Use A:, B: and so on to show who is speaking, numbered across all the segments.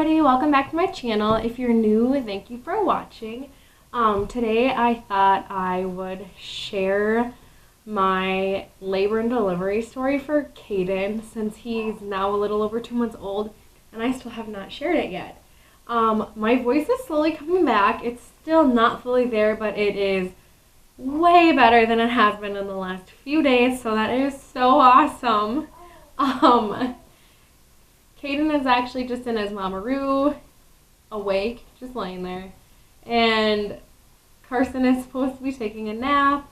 A: everybody, welcome back to my channel. If you're new, thank you for watching. Today I thought I would share my labor and delivery story for Caden since he's now a little over 2 months old and I still have not shared it yet. My voice is slowly coming back. It's still not fully there, but it is way better than it has been in the last few days, so that is so awesome. Caden is actually just in his mamaroo, awake, just laying there. And Carson is supposed to be taking a nap.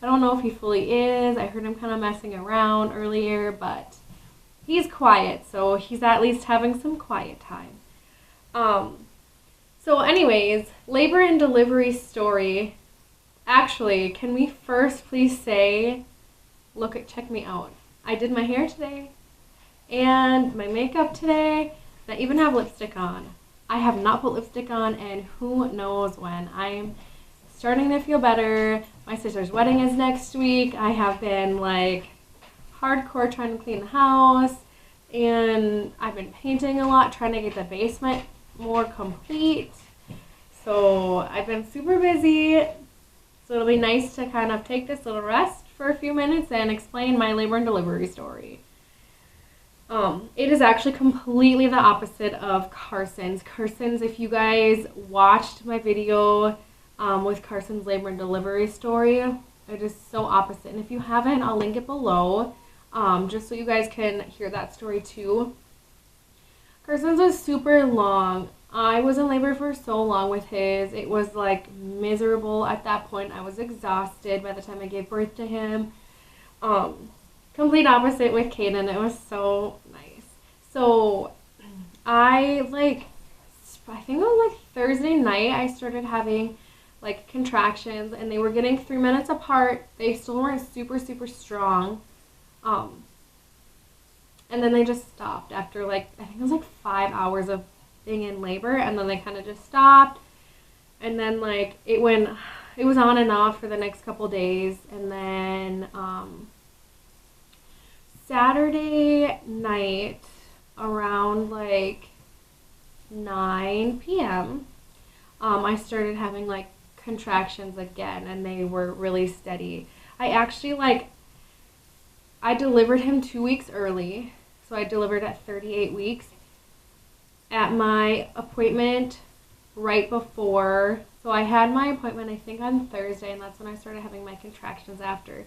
A: I don't know if he fully is. I heard him kind of messing around earlier, but he's quiet, so he's at least having some quiet time. So anyways, labor and delivery story. Actually, can we first please say, check me out. I did my hair today. And my makeup today, and I even have lipstick on. I have not put lipstick on and who knows when. I'm starting to feel better. My sister's wedding is next week. I have been like hardcore trying to clean the house, and I've been painting a lot, trying to get the basement more complete. So I've been super busy. So it'll be nice to kind of take this little rest for a few minutes and explain my labor and delivery story. It is actually completely the opposite of Carson's. If you guys watched my video with Carson's labor and delivery story, it is so opposite. And if you haven't, I'll link it below, just so you guys can hear that story too. Carson's was super long. I was in labor for so long with his. It was like miserable at that point. I was exhausted by the time I gave birth to him. Complete opposite with Caden. It was so nice. So I think it was like Thursday night I started having like contractions, and they were getting 3 minutes apart. They still weren't super strong. And then they just stopped after I think it was like 5 hours of being in labor, and then they kind of just stopped. And then it was on and off for the next couple days, and then Saturday night around 9 p.m. I started having contractions again, and they were really steady. I actually I delivered him 2 weeks early, so I delivered at 38 weeks. At my appointment right before, so I had my appointment I think on Thursday, and that's when I started having my contractions after.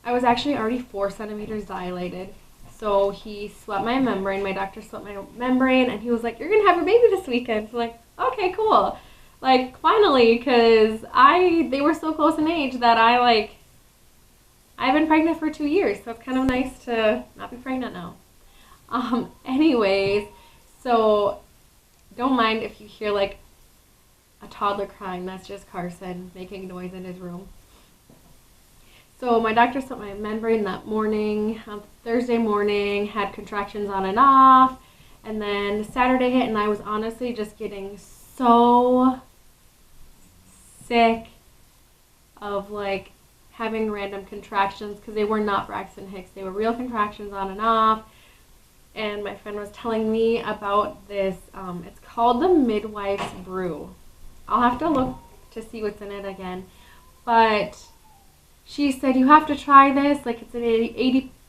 A: I was actually already 4 centimeters dilated. So he swept my membrane, my doctor swept my membrane, and he was like, "You're going to have your baby this weekend." So okay, cool. Finally, because they were so close in age that I've been pregnant for 2 years, so it's kind of nice to not be pregnant now. Anyways, so don't mind if you hear a toddler crying. That's just Carson making noise in his room. So my doctor swept my membrane that morning, Thursday morning, had contractions on and off, and then Saturday hit, and I was honestly just getting so sick of having random contractions, because they were not Braxton Hicks. They were real contractions on and off. And my friend was telling me about this, it's called the Midwife's Brew. I'll have to look to see what's in it again, but she said you have to try this, it's an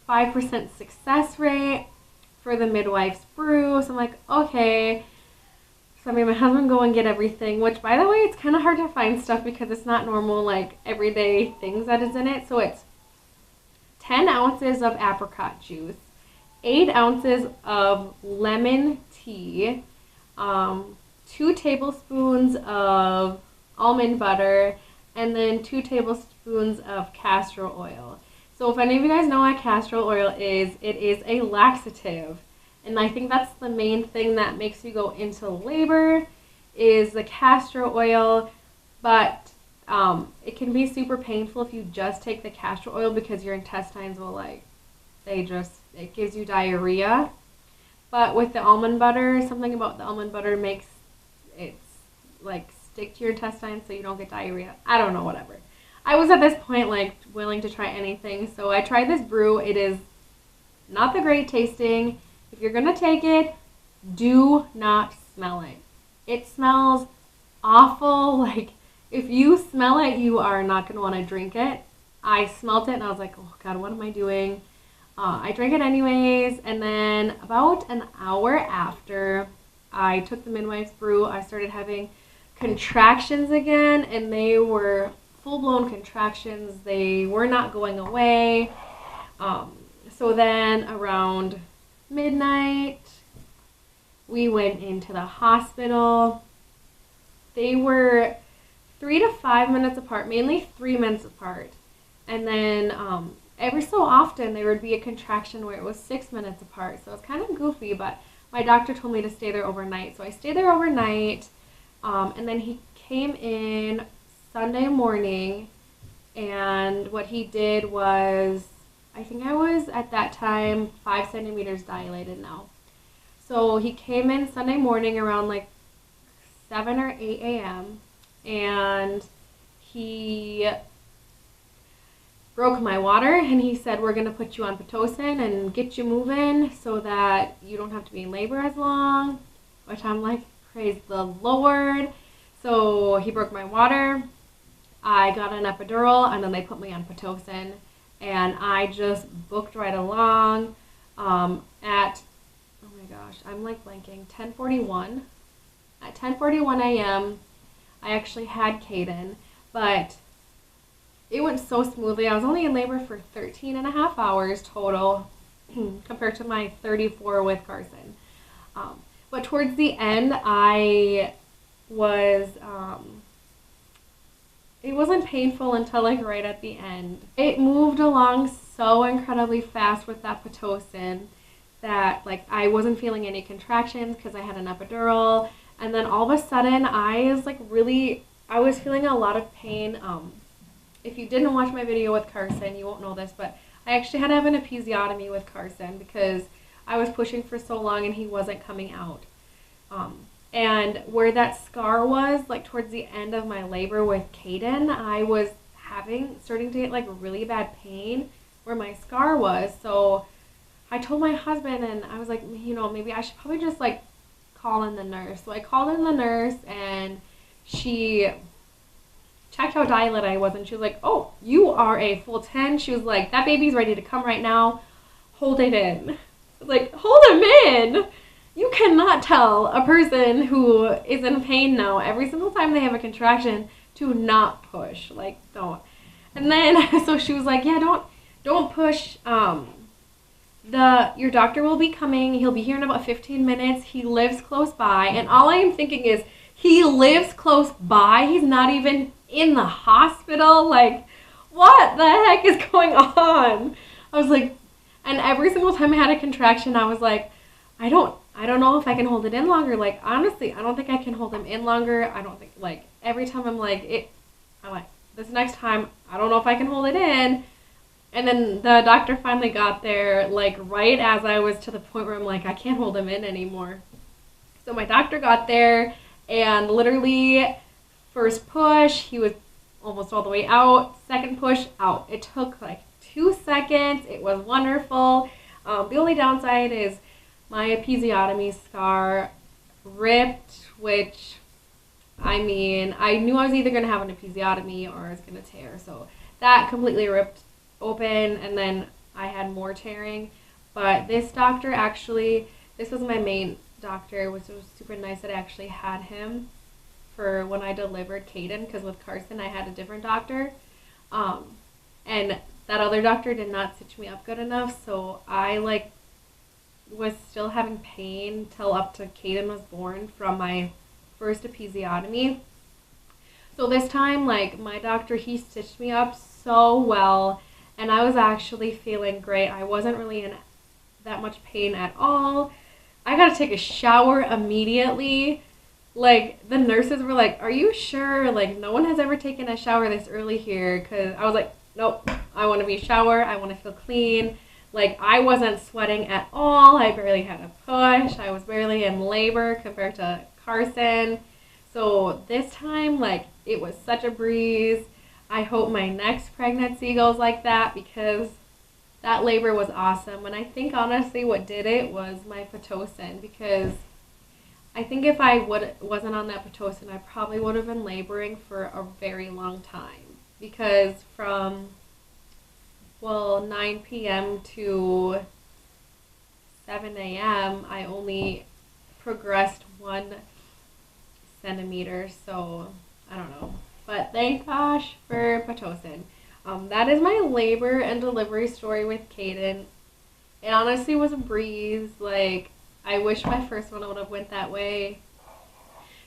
A: 85% success rate for the Midwife's Brew. So I'm like, okay. So I made my husband go and get everything, which, by the way, it's kind of hard to find stuff because it's not normal, everyday things that is in it. So it's 10 ounces of apricot juice, 8 ounces of lemon tea, 2 tablespoons of almond butter, and then 2 tablespoons of castor oil. So if any of you guys know what castor oil is, it is a laxative. And I think that's the main thing that makes you go into labor is the castor oil. But it can be super painful if you just take the castor oil, because your intestines will it gives you diarrhea. But with the almond butter, something about the almond butter makes it stick to your intestines so you don't get diarrhea. I don't know, whatever. I was at this point willing to try anything, so I tried this brew. It is not the great tasting. If you're gonna take it, Do not smell it. It smells awful. Like, if you smell it, you are not going to want to drink it. I smelled it and I was like, oh God, what am I doing? I drank it anyways, and then about an hour after I took the midwife's brew, I started having contractions again, and they were full-blown contractions. They were not going away. So then around midnight, we went into the hospital. They were 3 to 5 minutes apart, mainly 3 minutes apart. And then every so often there would be a contraction where it was 6 minutes apart. So it's kind of goofy, but my doctor told me to stay there overnight. So I stayed there overnight, and then he came in Sunday morning, and what he did was, I think I was at that time 5 centimeters dilated now. So he came in Sunday morning around like 7 or 8 a.m. and he broke my water, and he said, we're going to put you on Pitocin and get you moving so that you don't have to be in labor as long, which I'm like, praise the Lord. So he broke my water. I got an epidural, and then they put me on Pitocin, and I just booked right along at, oh my gosh, I'm like blanking, 10:41. At 10:41 a.m., I actually had Caden, but it went so smoothly. I was only in labor for 13 and a half hours total compared to my 34 with Carson. But towards the end, I was, it wasn't painful until like right at the end. It moved along so incredibly fast with that Pitocin that like I wasn't feeling any contractions because I had an epidural. And then all of a sudden, I was feeling a lot of pain. If you didn't watch my video with Carson, you won't know this, but I actually had to have an episiotomy with Carson because I was pushing for so long and he wasn't coming out. And where that scar was, like towards the end of my labor with Caden, I was starting to get like really bad pain where my scar was. So I told my husband, and I was like, maybe I should probably just like call in the nurse. So I called in the nurse, and she checked how dilated I was, and she was like, oh, you are a full 10. She was like, that baby's ready to come right now. Hold it in. I was like, hold him in? You cannot tell a person who is in pain now every single time they have a contraction to not push. Like, don't. And then, so she was like, yeah, don't push. Your doctor will be coming. He'll be here in about 15 minutes. He lives close by. And all I am thinking is, he lives close by. He's not even in the hospital. Like, what the heck is going on? I was like, and every single time I had a contraction, I was like, I don't know if I can hold it in longer. Like, honestly, I don't think I can hold him in longer. I don't think, like, every time I'm like, this next time, I don't know if I can hold it in. And then the doctor finally got there, like, right as I was to the point where I'm like, I can't hold him in anymore. So my doctor got there, and literally, first push, he was almost all the way out. Second push, out. It took like 2 seconds. It was wonderful. The only downside is my episiotomy scar ripped, which, I mean, I knew I was either going to have an episiotomy or I was going to tear. So that completely ripped open, and then I had more tearing. But this doctor actually, this was my main doctor, which was super nice that I actually had him for when I delivered Caden, because with Carson I had a different doctor, and that other doctor did not stitch me up good enough, so I like was still having pain till up to Caden was born from my first episiotomy. So this time, like, my doctor, he stitched me up so well, and I was actually feeling great. I wasn't really in that much pain at all. I got to take a shower immediately. Like, the nurses were like, are you sure? Like, no one has ever taken a shower this early here. Because I was like, nope, I want to be shower. I want to feel clean. Like, I wasn't sweating at all. I barely had a push. I was barely in labor compared to Carson. So this time, like, it was such a breeze. I hope my next pregnancy goes like that, because that labor was awesome. And I think honestly what did it was my Pitocin, because I think if I wasn't on that Pitocin, I probably would have been laboring for a very long time, because from 9 p.m. to 7 a.m. I only progressed 1 centimeter, so I don't know. But thank gosh for Pitocin. That is my labor and delivery story with Caden. It honestly was a breeze. Like, I wish my first one would have went that way.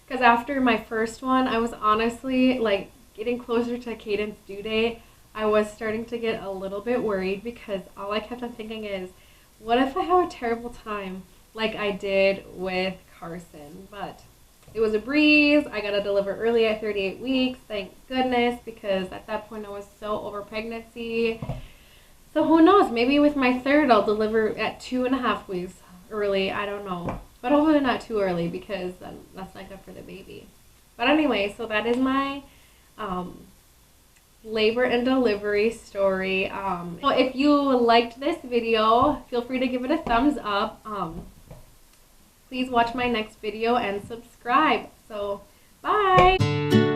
A: Because after my first one, I was honestly, like, getting closer to Caden's due date, I was starting to get a little bit worried, because all I kept on thinking is, what if I have a terrible time like I did with Carson? But it was a breeze. I got to deliver early at 38 weeks, thank goodness, because at that point I was so over pregnancy. So who knows, maybe with my third I'll deliver at 2.5 weeks early, I don't know. But hopefully not too early, because then that's not good for the baby. But anyway, so that is my labor and delivery story. So if you liked this video, feel free to give it a thumbs up. Please watch my next video and subscribe. So, bye!